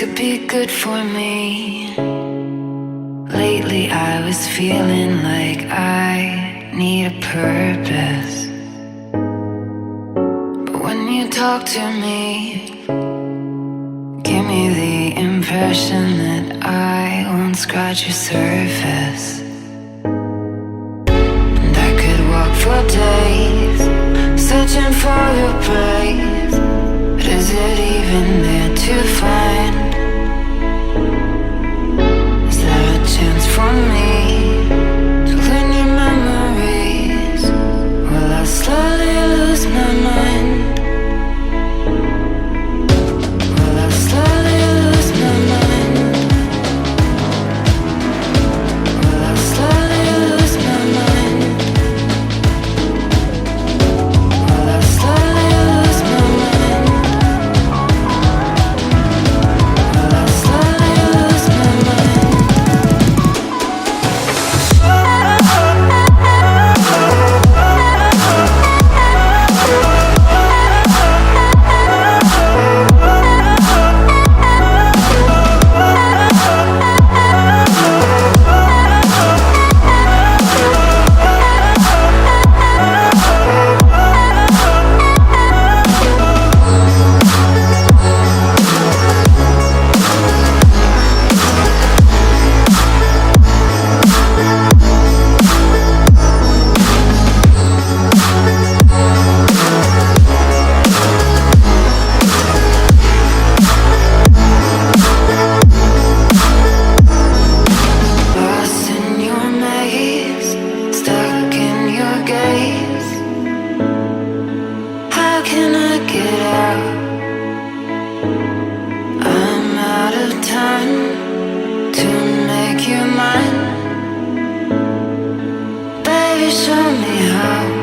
could be good for me. Lately I was feeling like I need a purpose. But when you talk to me, give me the impression that I won't scratch your surface. And I could walk for days, searching for your praise. But is it even there to find? Is there a chance for me to learn your memories? Will I slowly lose my mind? Will I slowly lose my mind? Will I slowly lose my mind? Will I slowly lose my mind? Will I slowly lose my mind? Lost in your maze, stuck in your gaze. How can I get out? I'm out of time to make you mine. Baby, show me how.